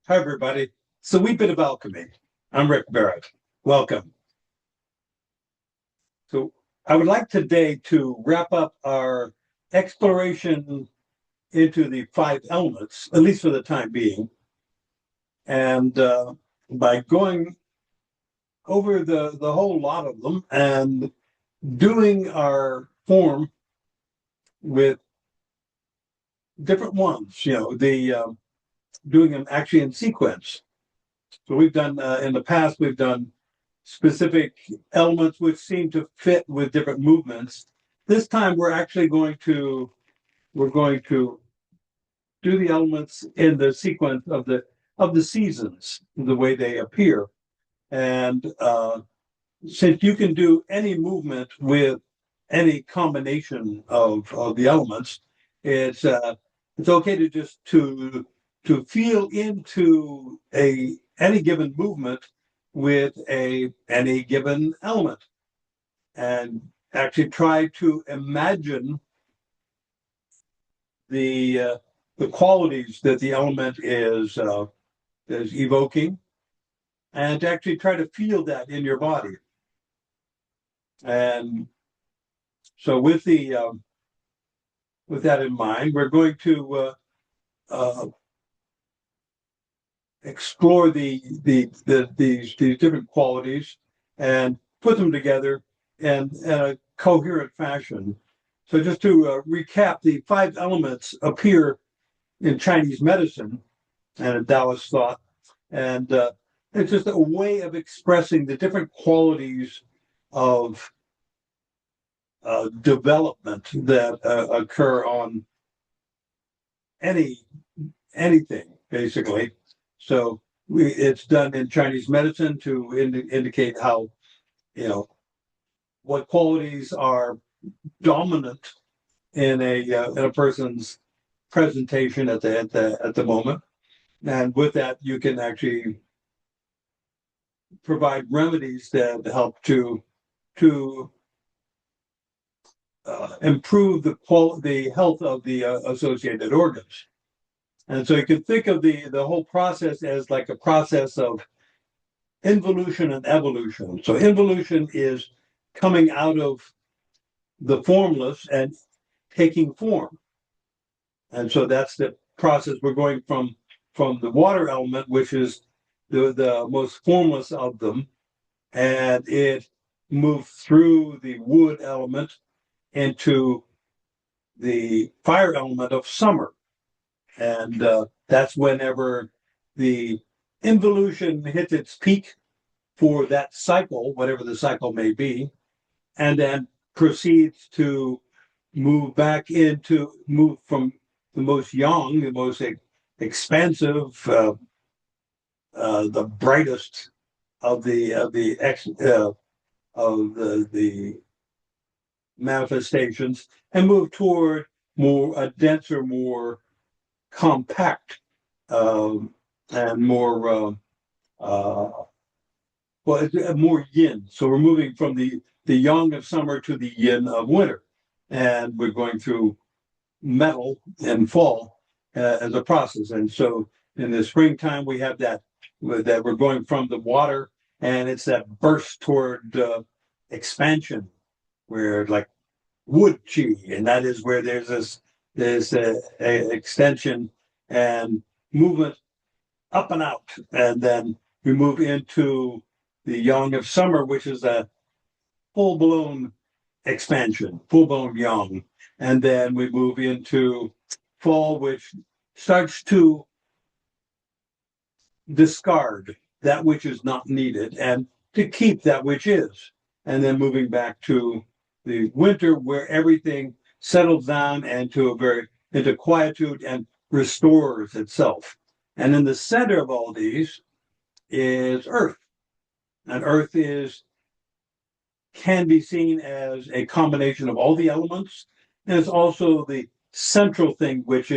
Hi, everybody. So we bit of alchemy. I'm Rick Barrett. Welcome. So I would like today to wrap up our exploration into the five elements, at least for the time being, and by going over the whole lot of them and doing our form with different ones. The doing them actually in sequence. So we've done in the past, we've done specific elements which seem to fit with different movements. This time we're going to do the elements in the sequence of the seasons, the way they appear. And since you can do any movement with any combination of the elements, it's okay to just to feel into a any given movement with a any given element and actually try to imagine the the qualities that the element is evoking, and to actually try to feel that in your body. And so, with that in mind, we're going to uh, explore these different qualities and put them together in a coherent fashion. So, just to recap, the five elements appear in Chinese medicine and in Taoist thought, and it's just a way of expressing the different qualities of development that occur on any anything basically. So it's done in Chinese medicine to indicate how what qualities are dominant in a person's presentation at the moment, and with that you can actually provide remedies that help to improve the health of the associated organs. And so you can think of the whole process as like a process of involution and evolution. So involution is coming out of the formless and taking form. And so that's the process. We're going from the water element, which is the most formless of them, and it moved through the wood element into the fire element of summer. And that's whenever the involution hits its peak for that cycle, whatever the cycle may be, and then proceeds to move from the most young, the most expansive, the brightest of the manifestations, and move toward more a denser, more compact, and more more yin. So we're moving from the yang of summer to the yin of winter, and we're going through metal and fall as a process. And so in the springtime we have that we're going from the water, and it's that burst toward expansion, where like wood chi, and that is where there's a extension and movement up and out, and then we move into the yang of summer, which is a full blown expansion, full blown yang, and then we move into fall, which starts to discard that which is not needed and to keep that which is, and then moving back to the winter, where everything settles down into quietude and restores itself. And in the center of all these is Earth, and Earth is can be seen as a combination of all the elements, and it's also the central thing which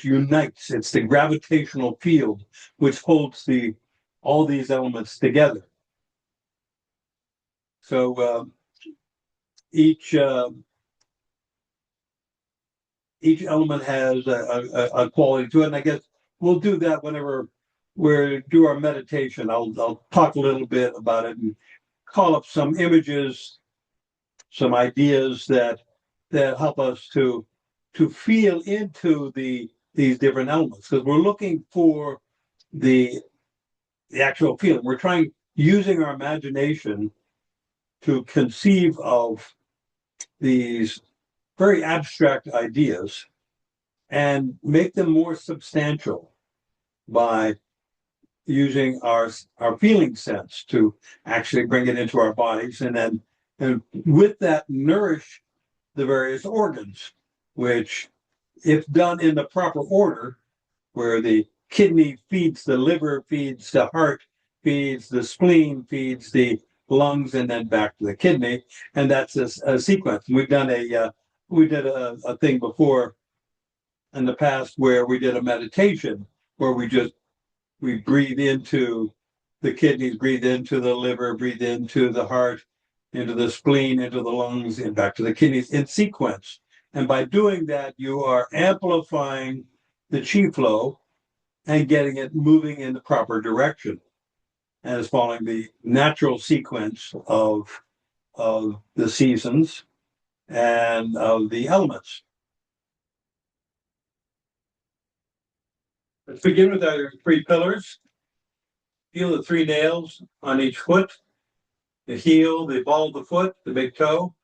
unites. It's the gravitational field which holds the all these elements together. So each each element has a quality to it, and I guess we'll do that whenever do our meditation. I'll talk a little bit about it and call up some images, some ideas that help us to feel into these different elements, because we're looking for the the actual feeling. We're trying using our imagination to conceive of these very abstract ideas and make them more substantial by using our feeling sense to actually bring it into our bodies, and then and with that nourish the various organs, which, if done in the proper order, where the kidney feeds the liver, feeds the heart, feeds the spleen, feeds the lungs, and then back to the kidney, and that's a sequence. We did a thing before in the past where we did a meditation where we breathe into the kidneys, breathe into the liver, breathe into the heart, into the spleen, into the lungs, and back to the kidneys in sequence. And by doing that, you are amplifying the chi flow and getting it moving in the proper direction. And it's following the natural sequence of the seasons and of the elements. Let's begin with our three pillars. Feel the three nails on each foot, the heel, the ball of the foot, the big toe.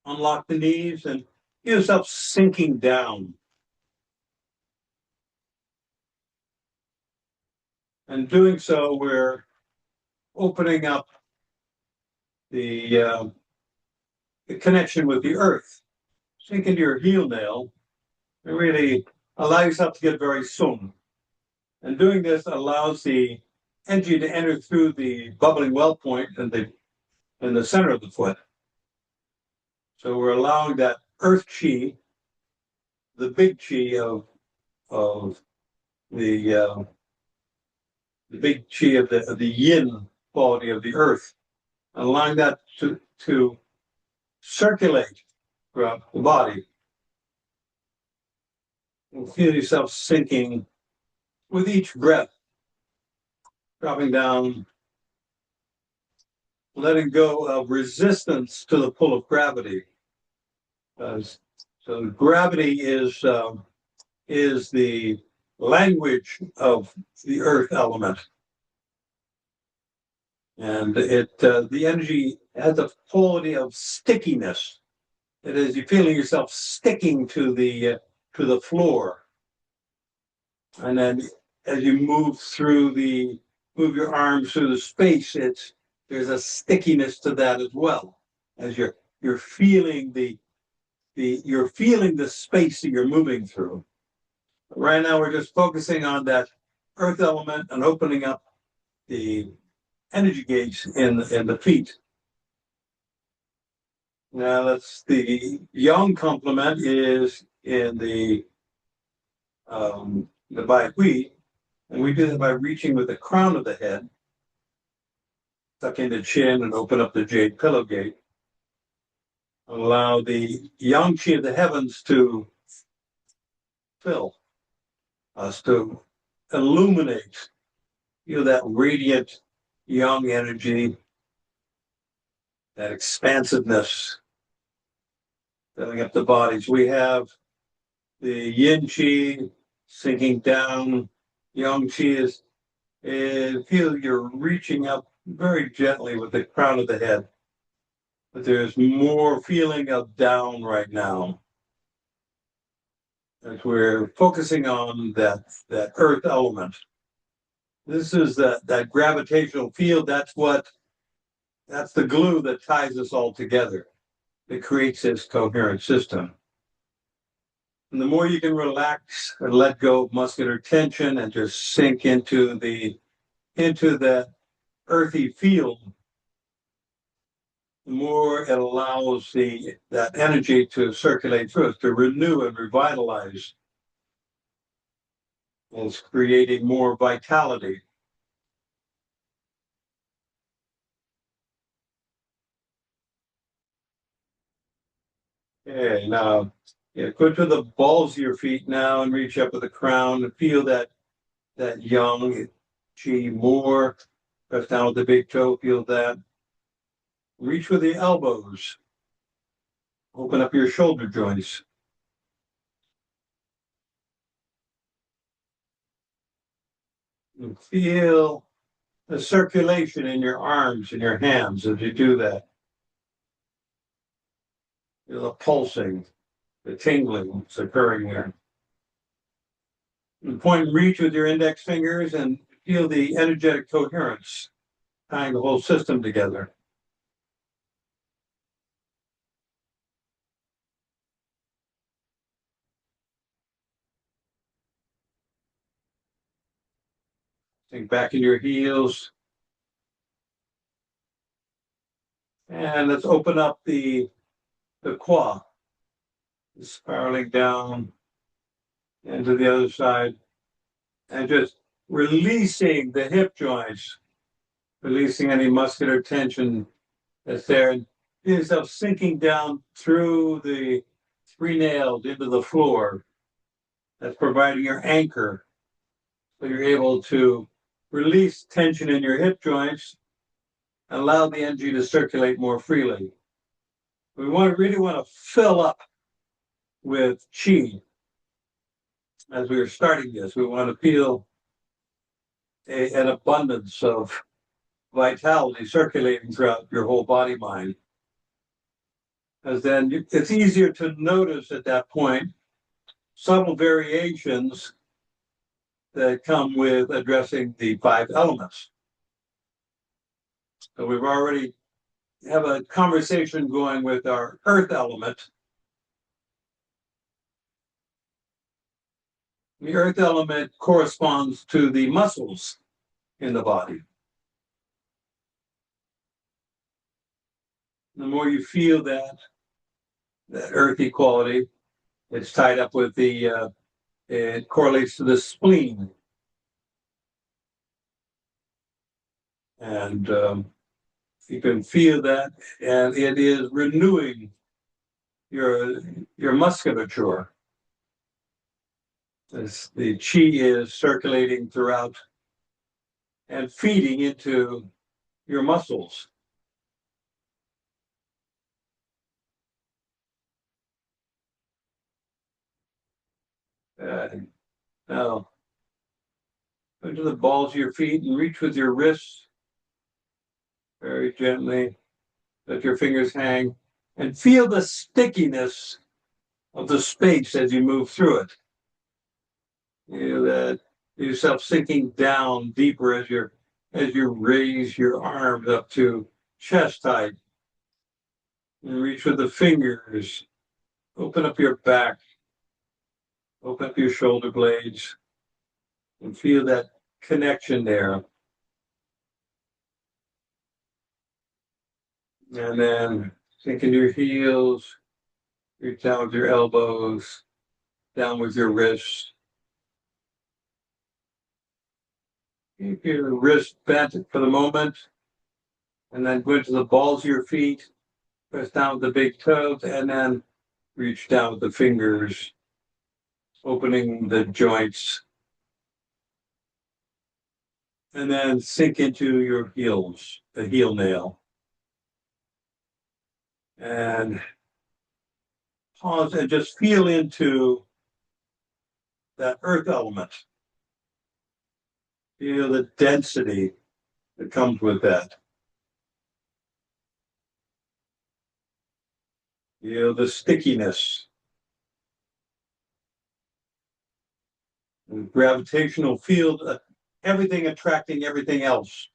Unlock the knees and feel yourself sinking down. And doing so, we're opening up the connection with the earth. Sink into your heel nail and really allow yourself to get very sung. And doing this allows the energy to enter through the bubbling well point in the center of the foot. So we're allowing that earth chi, the big chi of the big chi of the yin quality of the earth, allowing that to circulate throughout the body. And feel yourself sinking with each breath, dropping down, letting go of resistance to the pull of gravity. So gravity is the language of the earth element, and the energy has a quality of stickiness. It is you feeling yourself sticking to the floor, and then as you move your arms through the space, there's a stickiness to that as well, as you're feeling you're feeling the space that you're moving through. Right now, we're just focusing on that earth element and opening up the energy gates in the feet. Now, the yang complement is in the Bai Hui, and we do that by reaching with the crown of the head, tuck in the chin, and open up the jade pillow gate. Allow the yang chi of the heavens to fill us, to illuminate, that radiant yang energy, that expansiveness, filling up the bodies. We have the yin chi sinking down, yang chi feel you're reaching up very gently with the crown of the head. But there's more feeling of down right now, as we're focusing on that earth element. This is that gravitational field. That's the glue that ties us all together, that creates this coherent system. And the more you can relax and let go of muscular tension and just sink into that earthy field, the more it allows that energy to circulate through us, to renew and revitalize. It's creating more vitality. Okay, now Yeah, go to the balls of your feet now and reach up with the crown and feel that yang chi more. Press down with the big toe, feel that. Reach with the elbows. Open up your shoulder joints. And feel the circulation in your arms and your hands as you do that. Feel the pulsing, the tingling that's occurring there. And point and reach with your index fingers and feel the energetic coherence, tying the whole system together. Sink back in your heels. And let's open up the quad, spiraling down into the other side, and just releasing the hip joints, releasing any muscular tension that's there, and feel yourself sinking down through the three nails into the floor. That's providing your anchor, so you're able to release tension in your hip joints and allow the energy to circulate more freely. We really want to fill up with chi as we are starting this. We want to feel an abundance of vitality circulating throughout your whole body mind. As then it's easier to notice at that point subtle variations that come with addressing the five elements. So we've already have a conversation going with our earth element. The earth element corresponds to the muscles in the body. The more you feel that earthy quality, it's tied up with it correlates to the spleen. And you can feel that, and it is renewing your musculature. As the chi is circulating throughout and feeding into your muscles. Now, go to the balls of your feet and reach with your wrists very gently. Let your fingers hang and feel the stickiness of the space as you move through it. You know that yourself sinking down deeper as you raise your arms up to chest height. And reach with the fingers. Open up your back. Open up your shoulder blades and feel that connection there. And then sink into your heels, reach down with your elbows, down with your wrists. Keep your wrist bent for the moment, and then go into the balls of your feet, press down with the big toes, and then reach down with the fingers, opening the joints. And then sink into your heels, the heel nail. And pause and just feel into that earth element. Feel the density that comes with that. Feel the stickiness. The gravitational field, everything attracting everything else.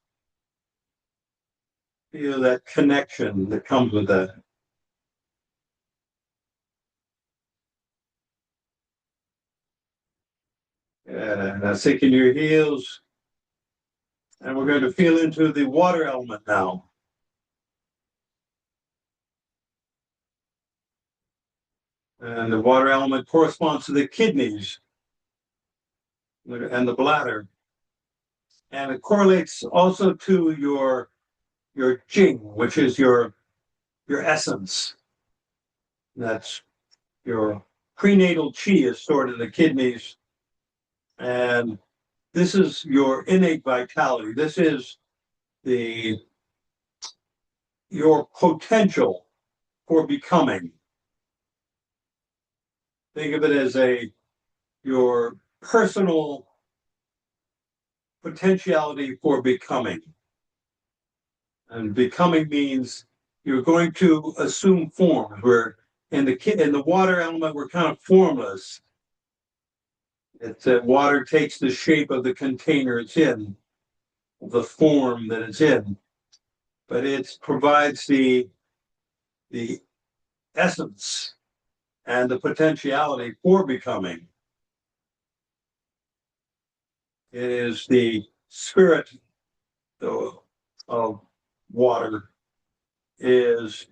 Feel that connection that comes with that. Now sink into your heels. And we're going to feel into the water element now. And the water element corresponds to the kidneys and the bladder. And it correlates also to your Xing, which is your essence. That's your prenatal chi is stored in the kidneys, and this is your innate vitality. This is the your potential for becoming. Think of it as your personal potentiality for becoming. And becoming means you're going to assume forms. Where in the water element, we're kind of formless. It's that water takes the shape of the container it's in, the form that it's in, but it provides the essence and the potentiality for becoming. It is the spirit of water is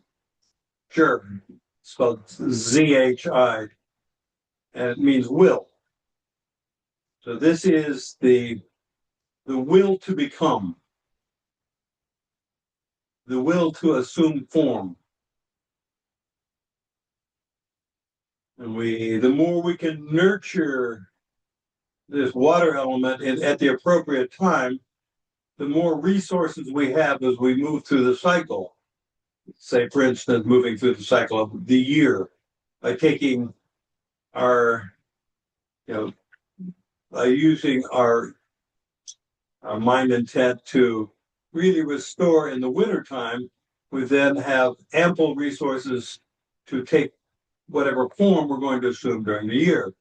sure, spelled ZHI, and it means will. So this is the will to become, the will to assume form. And the more we can nurture this water element at the appropriate time, the more resources we have as we move through the cycle. Say, for instance, moving through the cycle of the year by taking our, by using our mind intent to really restore in the wintertime, we then have ample resources to take whatever form we're going to assume during the year.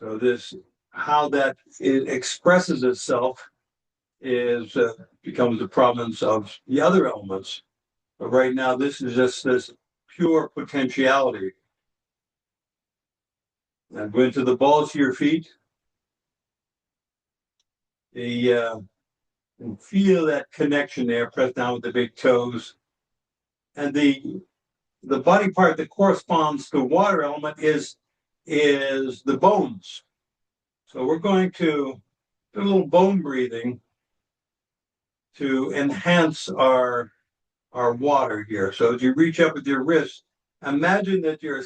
So how that it expresses itself becomes the province of the other elements. But right now, this is just this pure potentiality. And go into the balls of your feet. And feel that connection there. Press down with the big toes. And the body part that corresponds to water element is the bones. So we're going to do a little bone breathing to enhance our water here. So as you reach up with your wrist, imagine that you're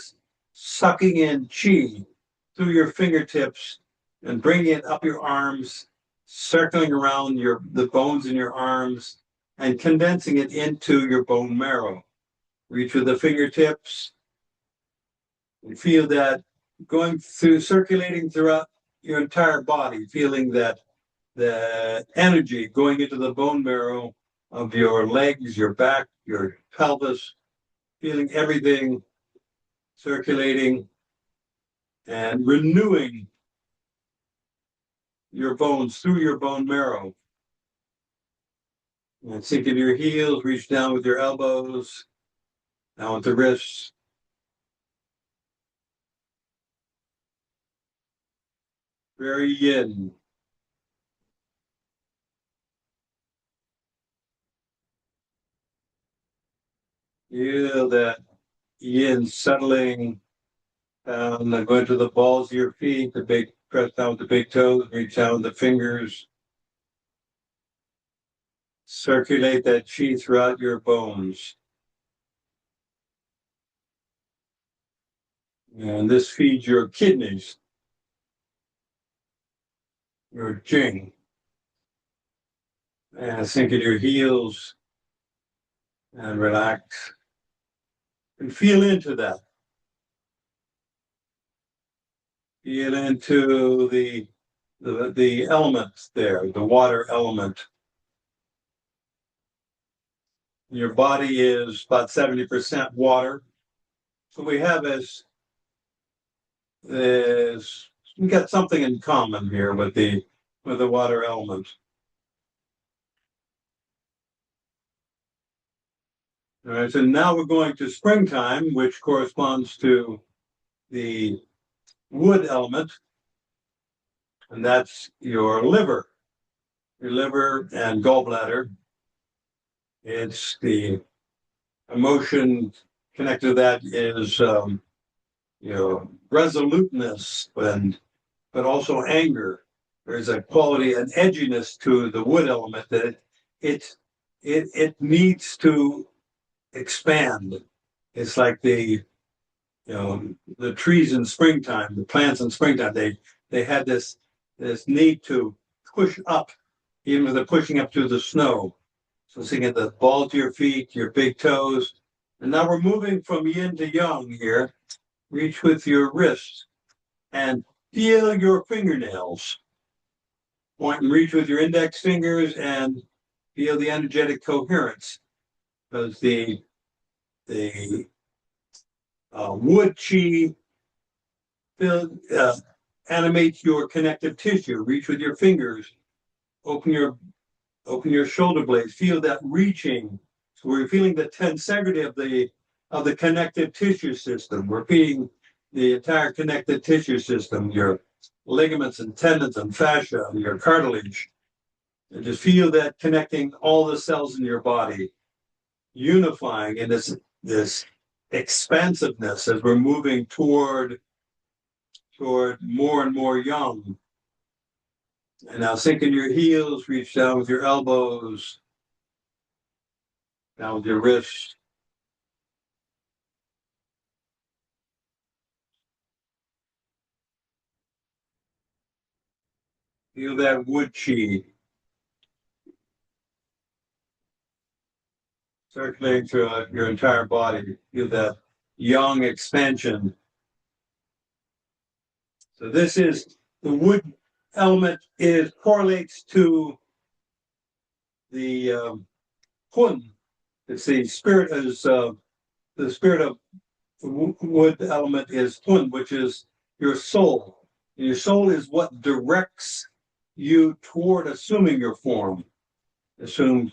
sucking in chi through your fingertips and bringing it up your arms, circling around the bones in your arms and condensing it into your bone marrow. Reach with the fingertips and feel that going through, circulating throughout your entire body, feeling that the energy going into the bone marrow of your legs, your back, your pelvis, feeling everything circulating and renewing your bones through your bone marrow. And sink into your heels, reach down with your elbows, down with the wrists. Very yin. Feel that yin settling down, going to the balls of your feet, press down with the big toes, reach down with the fingers. Circulate that chi throughout your bones. And this feeds your kidneys, your Xing. And sink into your heels and relax. And feel into that. Feel into the elements there, the water element. Your body is about 70% water. So we have we got something in common here with the water element. All right, so now we're going to springtime, which corresponds to the wood element, and that's your liver and gallbladder. It's the emotion connected to that is resoluteness but also anger. There's a quality, an edginess to the wood element that it needs to expand. It's like the the trees in springtime, the plants in springtime, they had this need to push up, even if they're pushing up through the snow. So seeing at the balls of your feet, your big toes. And now we're moving from yin to yang here. Reach with your wrists and feel your fingernails. Point and reach with your index fingers and feel the energetic coherence. Because the wood chi animates your connective tissue. Reach with your fingers. Open your shoulder blades. Feel that reaching. So we're feeling the tensegrity of the connective tissue system. We're feeling the entire connective tissue system, your ligaments and tendons and fascia, and your cartilage. And just feel that connecting all the cells in your body, unifying in this expansiveness as we're moving toward more and more yang. And now sink in your heels, reach down with your elbows, down with your wrists. Feel that wood chi circulating through your entire body. Feel that yang expansion. So this is the wood element correlates to the hun. It's the spirit the spirit of the wood element is hun, which is your soul. And your soul is what directs you toward assuming your form. Assume,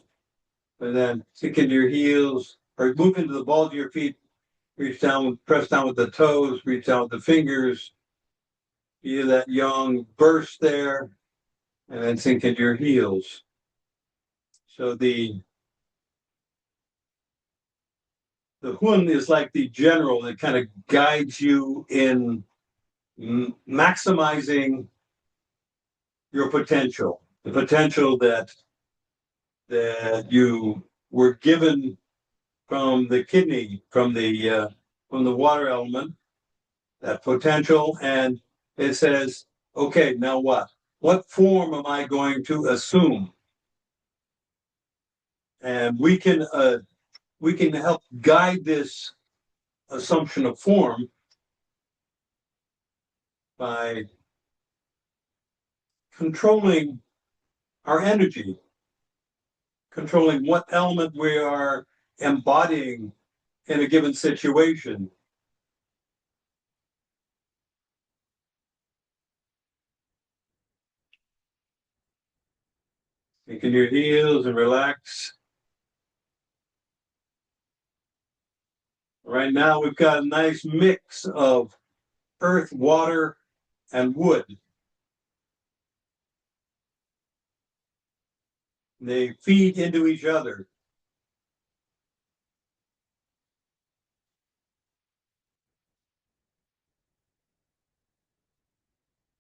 and then sink into your heels or move into the balls of your feet. Reach down, press down with the toes. Reach out with the fingers. Feel that yang burst there, and then sink into your heels. So the hun is like the general that kind of guides you in maximizing your potential, the potential that you were given from the kidney, from the water element, that potential, and it says, okay, now what? What form am I going to assume? And we can help guide this assumption of form by controlling our energy, controlling what element we are embodying in a given situation. Sink in your heels and relax. Right now, we've got a nice mix of earth, water, and wood. They feed into each other.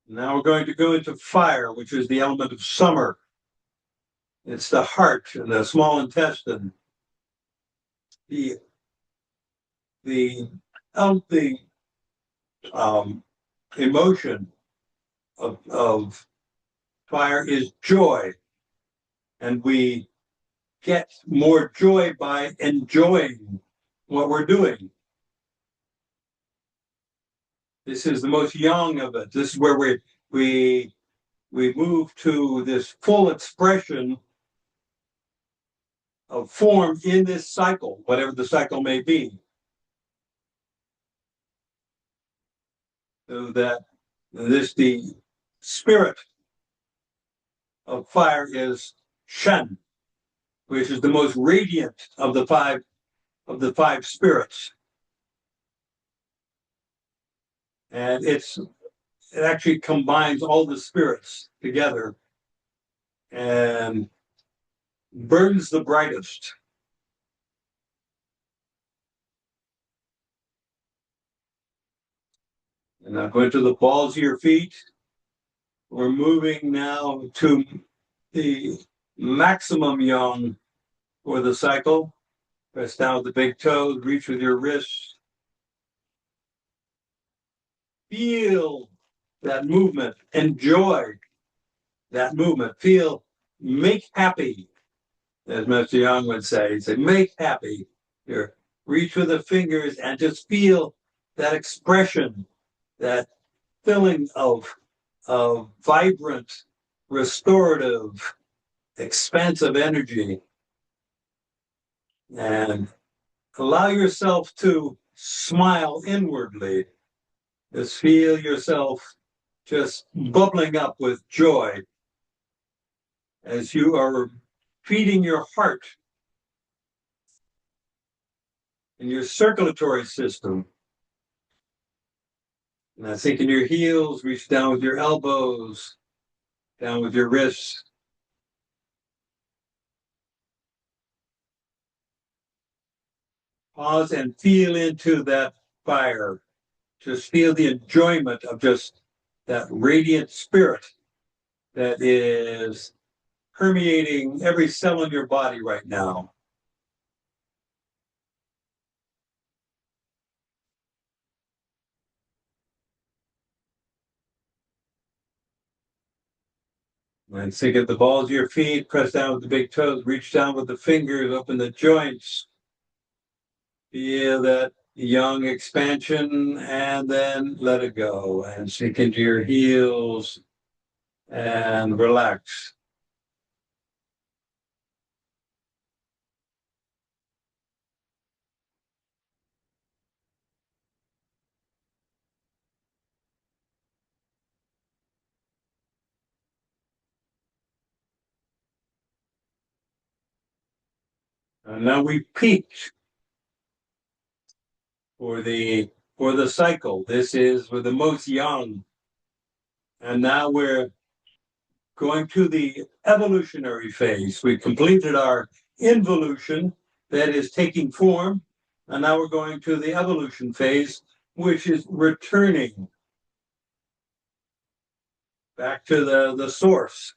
Now we're going to go into fire, which is the element of summer. It's the heart and the small intestine. The the emotion of fire is joy, and we get more joy by enjoying what we're doing. This is the most yang of it. This is where we move to this full expression of form in this cycle, whatever the cycle may be. So that the spirit of fire is Shen, which is the most radiant of the five spirits. And it actually combines all the spirits together and burns the brightest. And now go into the balls of your feet. We're moving now to the maximum yang for the cycle. Press down with the big toes, reach with your wrists. Feel that movement. Enjoy that movement. Make happy, as Mr. Young would say. He'd say, make happy. Here, reach with the fingers and just feel that expression, that feeling of vibrant, restorative, expansive energy. And allow yourself to smile inwardly. Just feel yourself just bubbling up with joy as you are feeding your heart and your circulatory system. And I think in your heels, reach down with your elbows, down with your wrists. Pause and feel into that fire. Just feel the enjoyment of just that radiant spirit that is permeating every cell in your body right now. And sink at the balls of your feet, press down with the big toes, reach down with the fingers, open the joints. Feel that young expansion and then let it go and sink into your heels and relax. And now we peaked for the cycle. This is with the most young. And now we're going to the evolutionary phase. We completed our involution, that is taking form, and now we're going to the evolution phase, which is returning back to the source,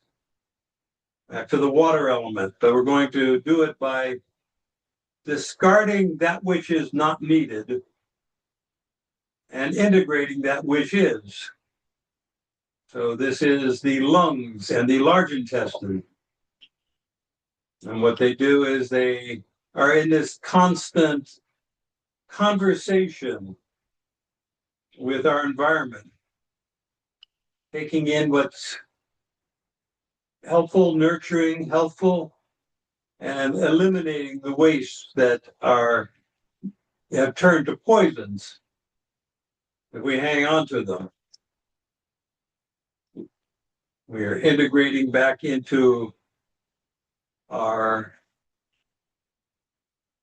back to the water element. But we're going to do it by discarding that which is not needed and integrating that which is. So this is the lungs and the large intestine. And what they do is they are in this constant conversation with our environment, taking in what's helpful, nurturing, helpful, and eliminating the wastes that have turned to poisons if we hang on to them. We are integrating back into our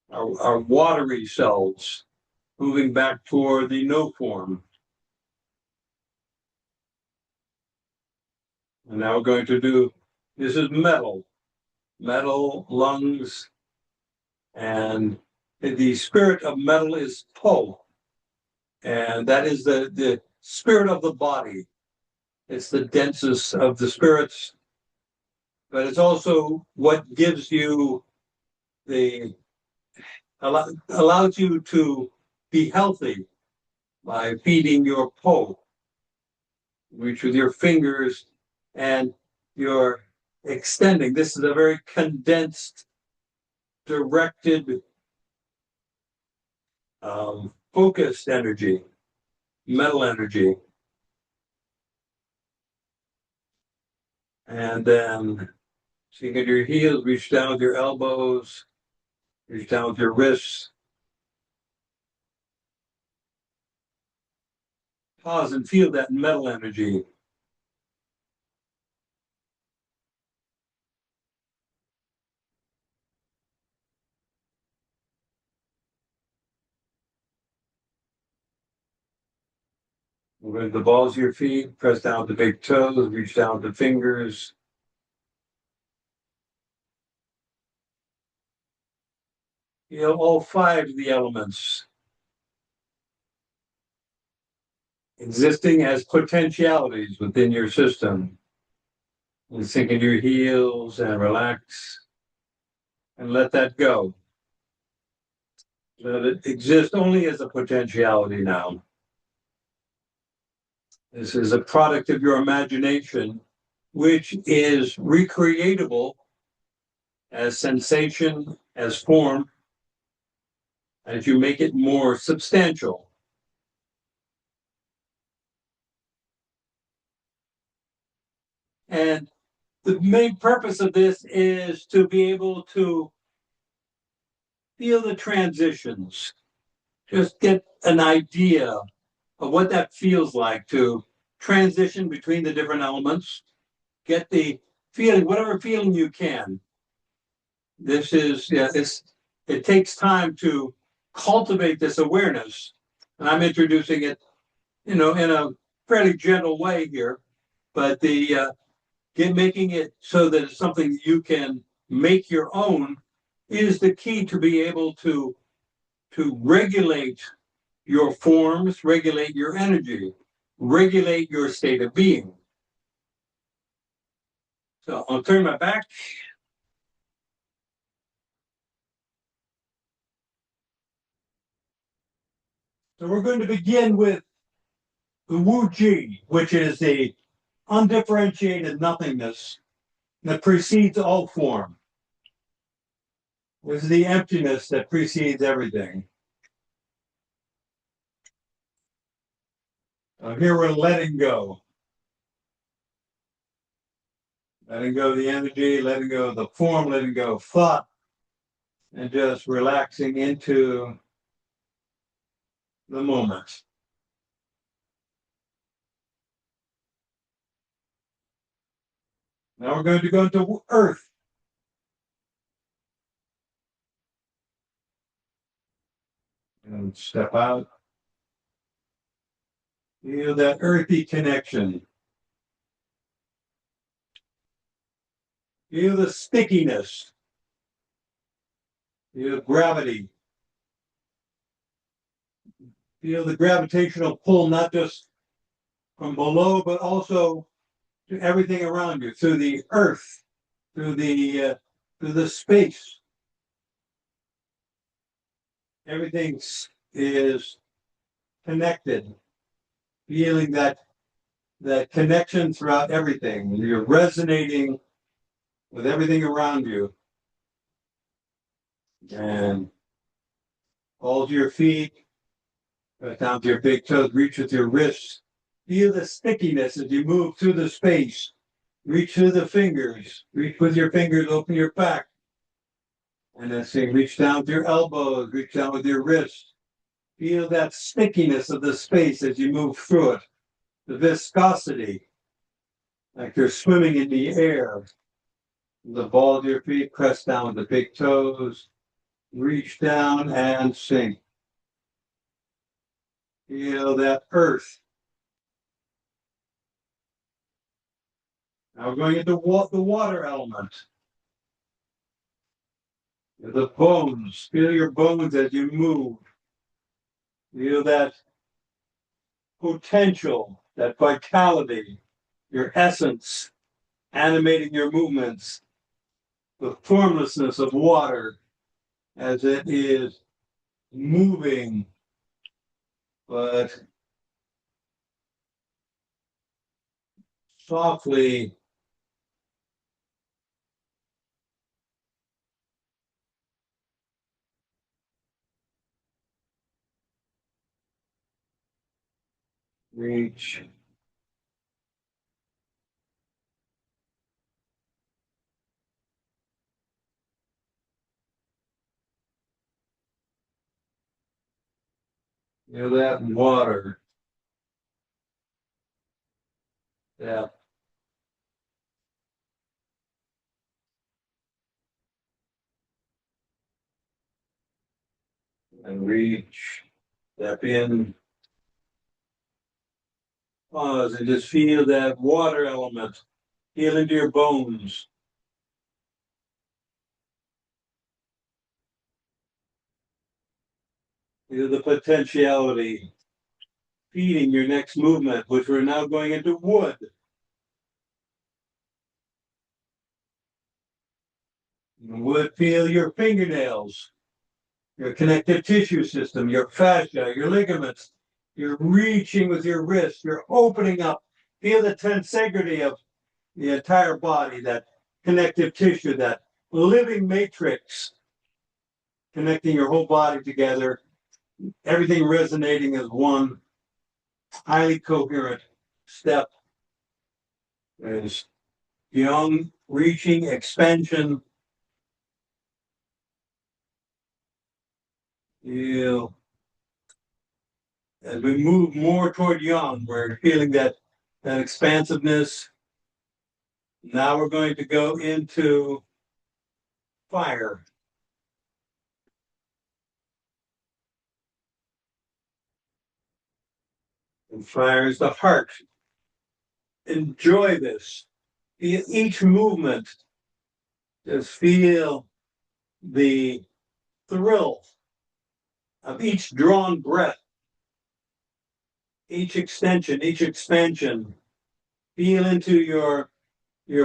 watery cells, moving back toward the no form. And now we're going to do, this is metal, lungs, and the spirit of metal is Po. And that is the spirit of the body. It's the densest of the spirits, but it's also what gives you allows you to be healthy by feeding your Po, which with your fingers and you're extending. This is a very condensed, directed, focused energy, metal energy. And then sink into your heels, reach down with your elbows, reach down with your wrists. Pause and feel that metal energy. With the balls of your feet, press down with the big toes, reach down with the fingers. Feel all five of the elements existing as potentialities within your system. And sink into your heels and relax and let that go. Let it exist only as a potentiality now. This is a product of your imagination, which is recreatable as sensation, as form, as you make it more substantial. And the main purpose of this is to be able to feel the transitions, just get an idea of what that feels like to transition between the different elements, get the feeling, whatever feeling you can. This is, yeah, it takes time to cultivate this awareness. And I'm introducing it, in a fairly gentle way here, but making it so that it's something you can make your own is the key to be able to regulate your forms, regulate your energy, regulate your state of being. So I'll turn my back. So we're going to begin with the Wu Ji, which is the undifferentiated nothingness that precedes all form. This is the emptiness that precedes everything. Here we're letting go. Letting go of the energy, letting go of the form, letting go of thought, and just relaxing into the moment. Now we're going to go into earth. And step out. Feel that earthy connection. Feel the stickiness. Feel gravity. Feel the gravitational pull, not just from below, but also to everything around you, through the earth, through the space. Everything is connected. Feeling that connection throughout everything. You're resonating with everything around you. And hold your feet, down to your big toes, reach with your wrists. Feel the stickiness as you move through the space. Reach through the fingers. Reach with your fingers, open your back. And then say, reach down with your elbows, reach down with your wrists. Feel that stickiness of the space as you move through it. The viscosity, like you're swimming in the air. The ball of your feet, press down with the big toes. Reach down and sink. Feel that earth. Now we're going into the water element. The bones. Feel your bones as you move. Feel that potential, that vitality, your essence, animating your movements. The formlessness of water as it is moving, but softly reach. Feel that water. Yeah. And reach. Step in. Pause and just feel that water element. Feel into your bones. Feel the potentiality feeding your next movement, which we're now going into wood. Wood, feel your fingernails, your connective tissue system, your fascia, your ligaments, You're reaching with your wrist. You're opening up. Feel the tensegrity of the entire body, that connective tissue, that living matrix connecting your whole body together. Everything resonating as one highly coherent step. There's young, reaching, expansion. You, as we move more toward yang, we're feeling that expansiveness. Now we're going to go into fire. And fire is the heart. Enjoy this. Each movement, just feel the thrill of each drawn breath, each extension, each expansion. Feel into your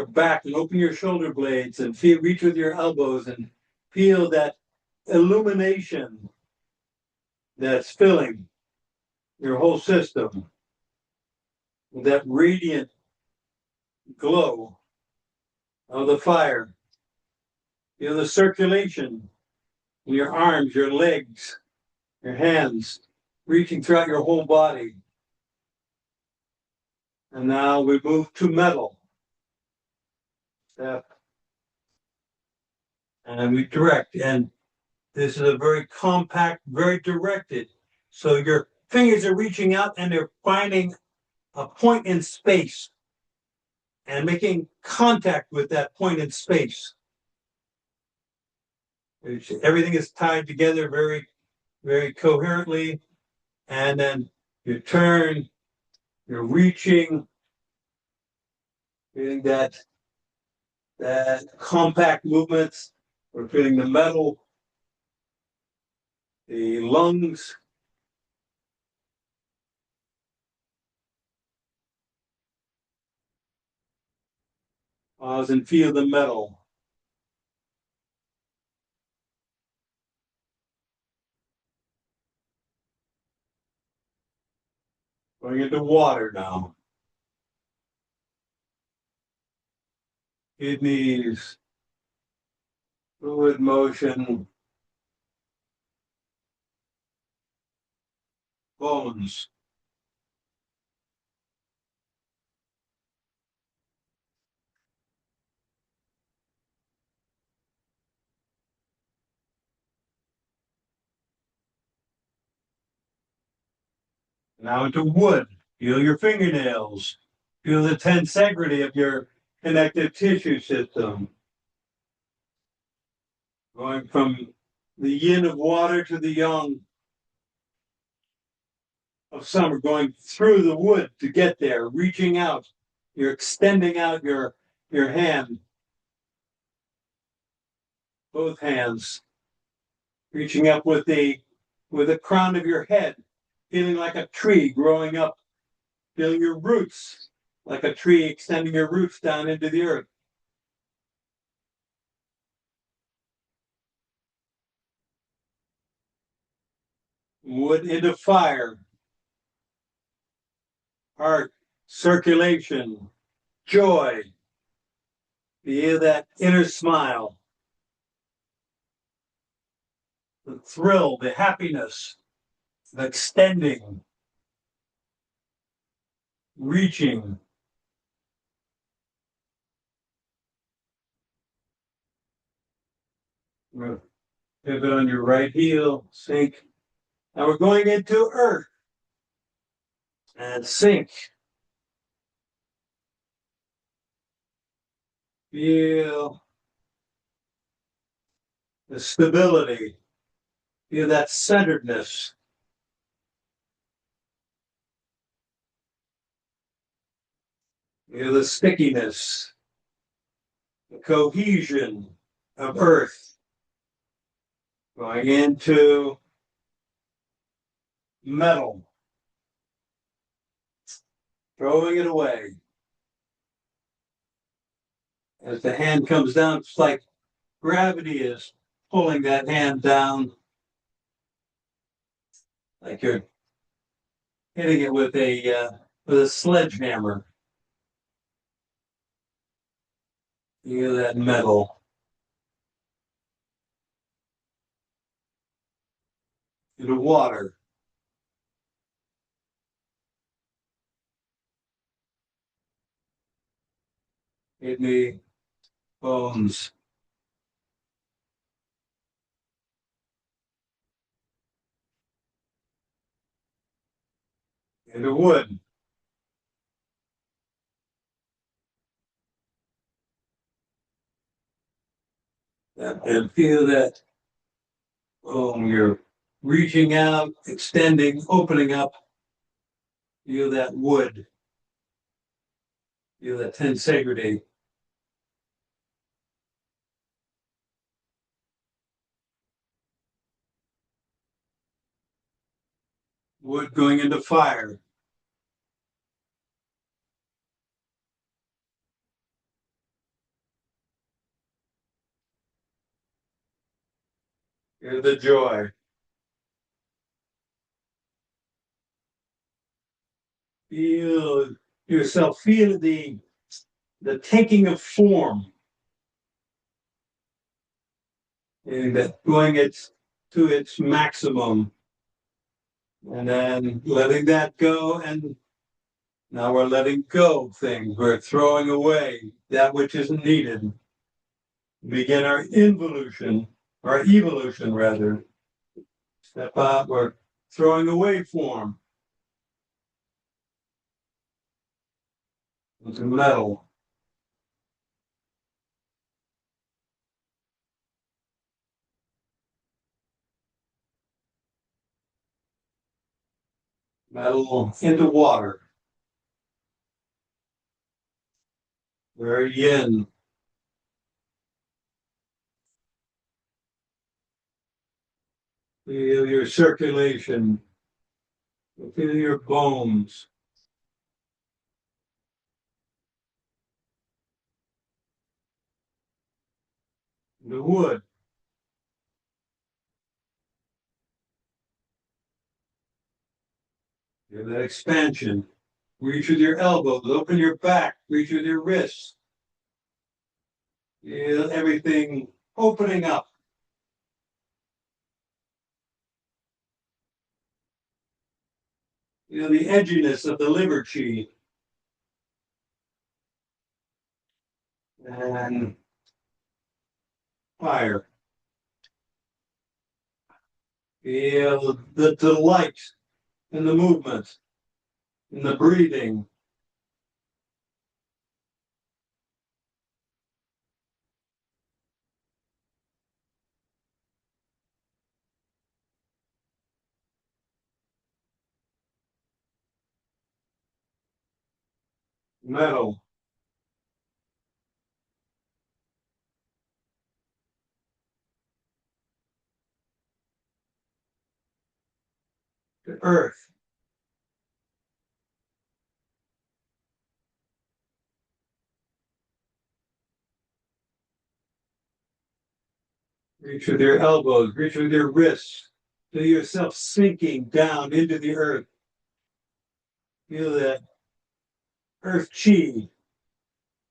back and open your shoulder blades and feel, reach with your elbows and feel that illumination that's filling your whole system, that radiant glow of the fire. Feel the circulation in your arms, your legs, your hands, reaching throughout your whole body. And now we move to metal. Step. And we direct. And this is a very compact, very directed. So your fingers are reaching out and they're finding a point in space and making contact with that point in space. Everything is tied together very, very coherently. And then you turn, you're reaching, feeling that compact movements. We're feeling the metal, the lungs. Pause and feel the metal. Going into water now. Kidneys, fluid motion, bones. Now into wood. Feel your fingernails. Feel the tensegrity of your connective tissue system. Going from the yin of water to the yang of summer, going through the wood to get there, reaching out. You're extending out your hand, both hands, reaching up with the crown of your head, feeling like a tree growing up, feeling your roots like a tree, extending your roots down into the earth. Wood into fire, heart, circulation, joy. Feel that inner smile, the thrill, the happiness, the extending, reaching. Pivot on your right heel, sink. Now we're going into earth and sink. Feel the stability. Feel that centeredness. Feel the stickiness, the cohesion of earth. Going into metal. Throwing it away. As the hand comes down, it's like gravity is pulling that hand down. Like you're hitting it with a sledgehammer. You hear that metal into water. Kidney, bones, into wood. And feel that you're reaching out, extending, opening up. Feel that wood. Feel that tensegrity. Wood going into fire. Feel the joy. Feel yourself. Feel the taking of form and that going to its maximum, and then letting that go. And now we're letting go of things. We're throwing away that which isn't needed. Begin our involution, or evolution rather. Step out, we're throwing away form into metal. Metal into water. We're yin. Feel your circulation. Feel your bones. The wood. Feel that expansion. Reach with your elbows. Open your back. Reach with your wrists. Feel everything opening up. Feel the edginess of the liver chi. And fire. Feel the delight in the movement, in the breathing. Metal, to earth. Reach with your elbows, reach with your wrists. Feel yourself sinking down into the earth. Feel that earth chi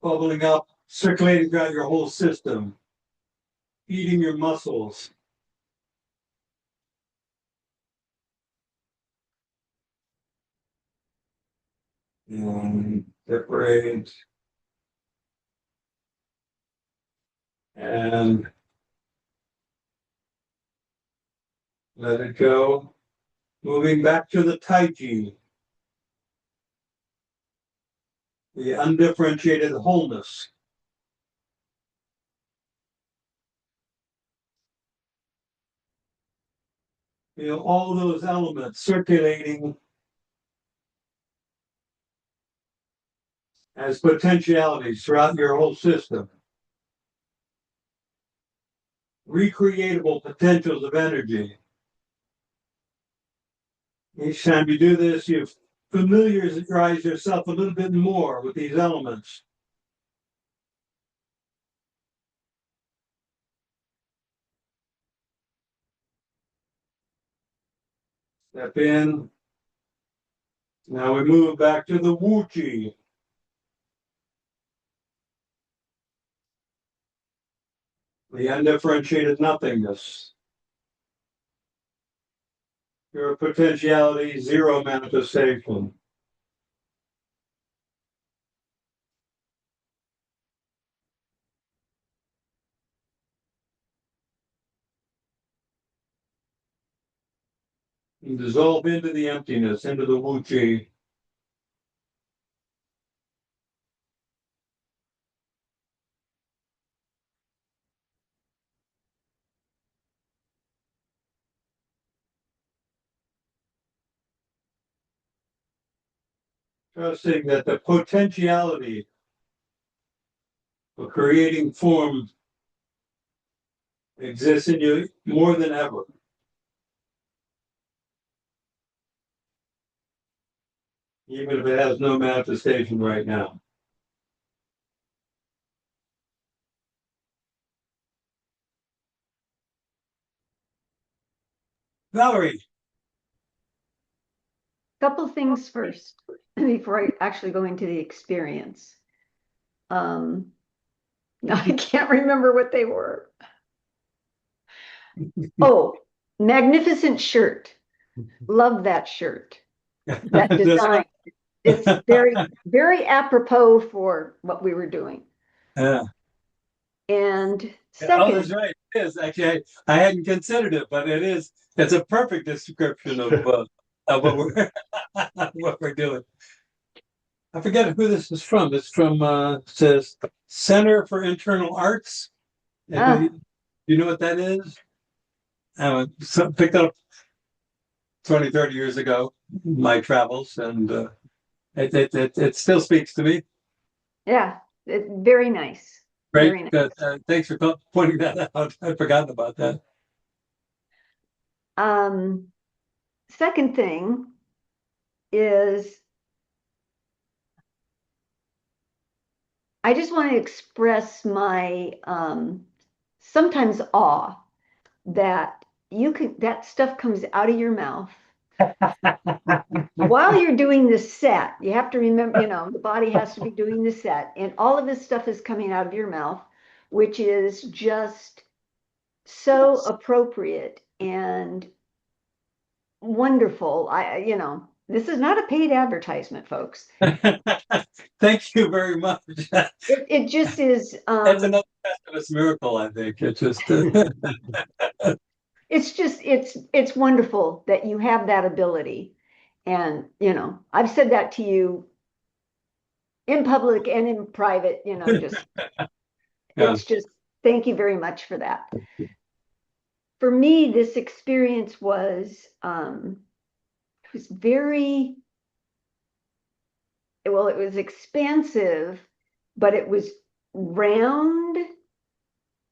bubbling up, circulating throughout your whole system, feeding your muscles. And separate and let it go. Moving back to the Tai Chi, the undifferentiated wholeness. Feel all those elements circulating as potentialities throughout your whole system. Recreatable potentials of energy. Each time you do this, you familiarize yourself a little bit more with these elements. Step in, Now we move back to the Wuji. The undifferentiated nothingness. Your potentiality, zero manifestation. You dissolve into the emptiness, into the Wuji. Trusting that the potentiality for creating form exists in you more than ever. Even if it has no manifestation right now. Valerie. Couple things first before I actually go into the experience. No, I can't remember what they were. Oh, magnificent shirt. Love that shirt. That design. It's very, very apropos for what we were doing. Yeah. And Oh, that's second, right. It is. Actually, I hadn't considered it, but it is. It's a perfect description of what we're what we're doing. I forget who this is from. It's from says Center for Internal Arts. ah, You know what that is? Picked up 20, 30 years ago, my travels, and it still speaks to me. yeah, it's very nice. Great. Very nice. Thanks for pointing that out. I'd forgotten about that. Um, Second thing is I just want to express my sometimes awe that that stuff comes out of your mouth while you're doing the set. You have to remember, the body has to be doing the set, and all of this stuff is coming out of your mouth, which is just so appropriate and wonderful. This is not a paid advertisement, folks. Thank you very much. It just is. That's another Festivus miracle, I think. It's just It's wonderful that you have that ability. And, I've said that to you in public and in private, just yeah. it's just thank you very much for that. For me, this experience it was very well, it was expansive, but it was round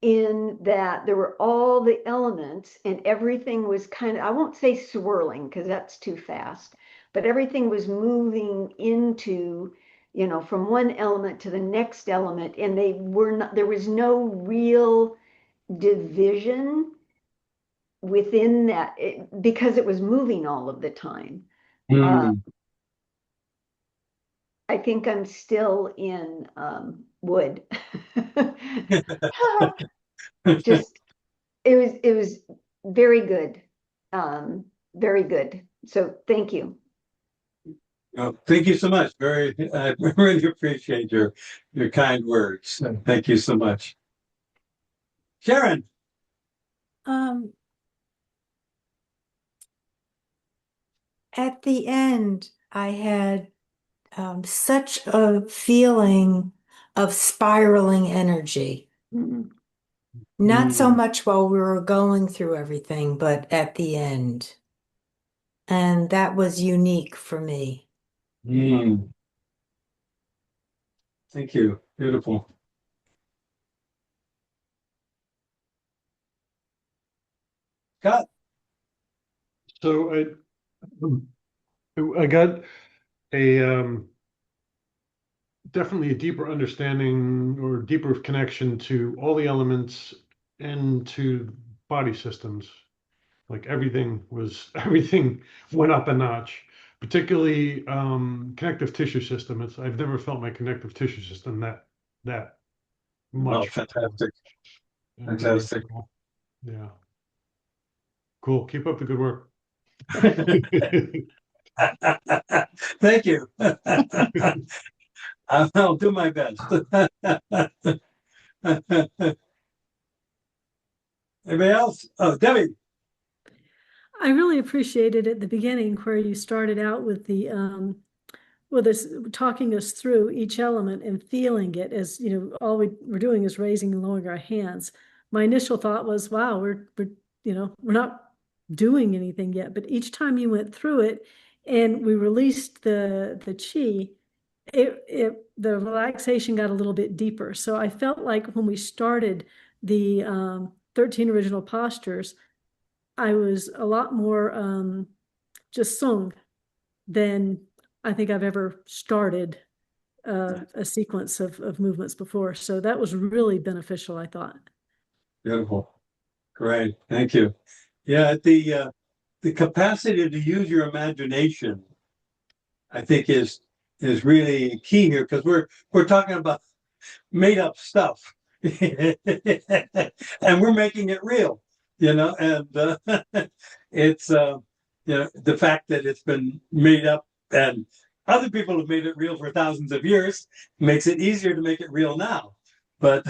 in that there were all the elements and everything was kind of, I won't say swirling because that's too fast, but everything was moving into, from one element to the next element. And they were not, there was no real division within that because it was moving all of the time. Uh, Mm. I think I'm still in wood. Just it was very good. Very good. So thank you. Oh, thank you so much. I really appreciate your kind words. Thank you so much. Sharon. Um, at the end, I had such a feeling of spiraling energy. Mhm. Not so Mm. much while we were going through everything, but at the end. And that was unique for me. Mm. Thank you. Beautiful. Scott. So I got a definitely a deeper understanding or deeper connection to all the elements and to body systems. Like everything went up a notch. particularly connective tissue system. I've never felt my connective tissue system that Oh, much before. fantastic. And very Fantastic. cool. Yeah. Cool. Keep up the good work. Thank you. I'll do my best. Anybody else? Oh, Debbie. I really appreciated at the beginning where you started out with the with us talking us through each element and feeling it as, you know, all we're doing is raising and lowering our hands. My initial thought was, wow, we're you know, we're not doing anything yet. But each time you went through it and we released the chi, the relaxation got a little bit deeper. So I felt like when we started the 13 original postures, I was a lot more just sung than I think I've ever started a sequence of movements before. So that was really beneficial, I thought. Beautiful. Great. Thank you. Yeah, the capacity to use your imagination, I think is really key here because we're talking about made up stuff. And we're making it real, you know, and it's you know, the fact that it's been made up and other people have made it real for thousands of years makes it easier to make it real now, but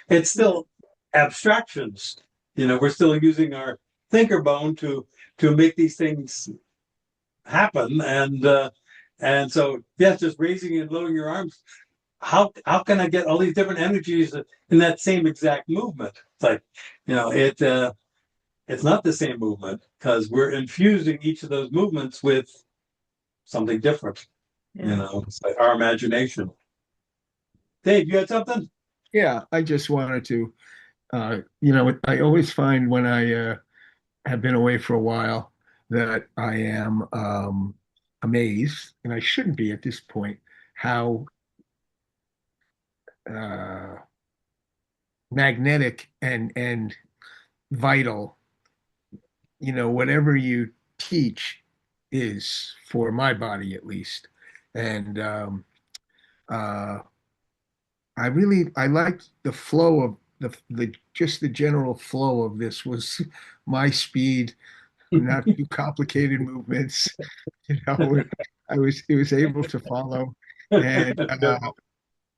it's still abstractions, you know. We're still using our thinker bone to make these things happen, and so yes, just raising and lowering your arms, how can I get all these different energies in that same exact movement? It's like, you know, it's not the same movement because we're infusing each of those movements with something different. Yeah. You know, it's like our imagination. Dave, you had something? Yeah, I just wanted to, I always find when I have been away for a while that I am amazed, and I shouldn't be at this point, how uh, magnetic and vital, whatever you teach is for my body at least. And uh, I liked the flow of the just the general flow of this was my speed, not too complicated movements. You know, it was able to follow, and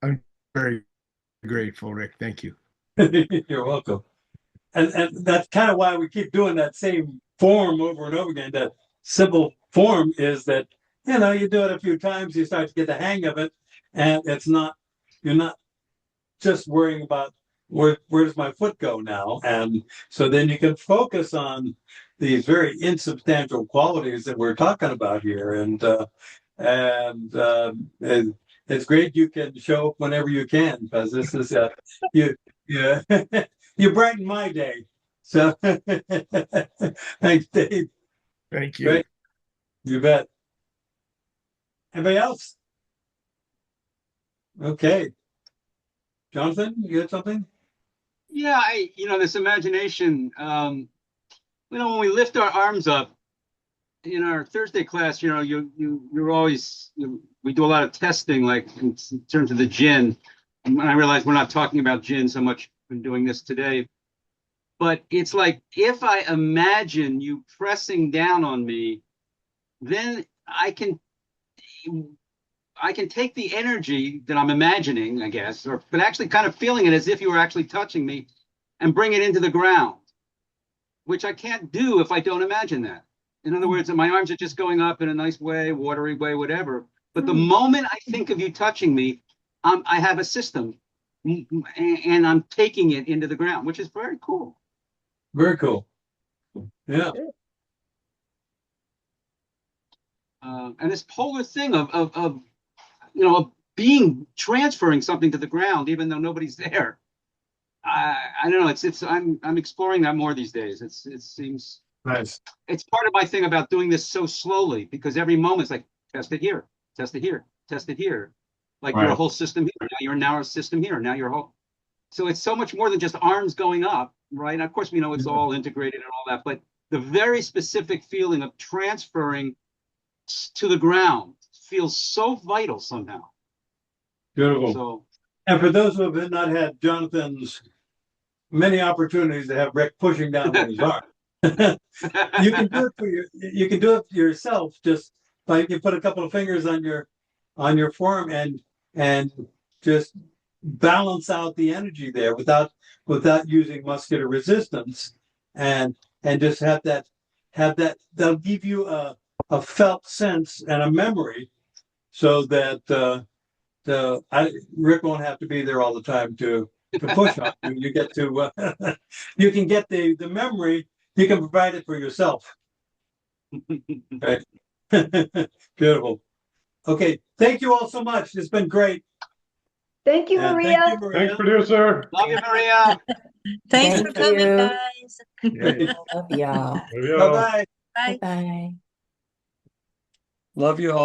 I'm very grateful, Rick. Thank you. You're welcome. And that's kind of why we keep doing that same form over and over again. That simple form is that, you know, you do it a few times, you start to get the hang of it, and you're not just worrying about where does my foot go now, and so then you can focus on these very insubstantial qualities that we're talking about here, and it's great you can show up whenever you can because this is you yeah you brighten my day. So thanks, Dave. Thank you. Great, you bet. Anybody else? Okay, Jonathan, you had something? Yeah, this imagination, when we lift our arms up in our Thursday class, you're always, we do a lot of testing, like in terms of the gin. And I realize we're not talking about gin so much when doing this today, but it's like, if I imagine you pressing down on me, then I can take the energy that I'm imagining, I guess, but actually kind of feeling it as if you were actually touching me and bring it into the ground, which I can't do if I don't imagine that. In other words, my arms are just going up in a nice way, watery way, whatever. But the moment I think of you touching me, I have a system and I'm taking it into the ground, which is very cool. Very cool. Yeah. And this polar thing of transferring something to the ground, even though nobody's there. I don't know. I'm exploring that more these days. It seems Nice. It's part of my thing about doing this so slowly, because every moment's like, test it here, test it here, test it here. Like Right. you're a whole system here. Now you're a narrow system here. Now you're a whole. So it's so much more than just arms going up, right? And of course, we know it's all integrated and all that, but the very specific feeling of transferring to the ground feels so vital somehow. Beautiful. So And for those who have not had Jonathan's many opportunities to have Rick pushing down on his arm, you can do it you can do it yourself just by you put a couple of fingers on your forearm and just balance out the energy there without using muscular resistance and just have that they'll give you a felt sense and a memory so that Rick won't have to be there all the time to push on you. You get to you can get the memory. You can provide it for yourself. Right. Beautiful. Okay. Thank you all so much. It's been great. Thank you, And Maria. thank you, Maria. Thanks, producer. love you, Maria. Thanks for Thank coming, you. guys. Love y'all. There we go. Bye-bye. Bye. Bye. Love you all.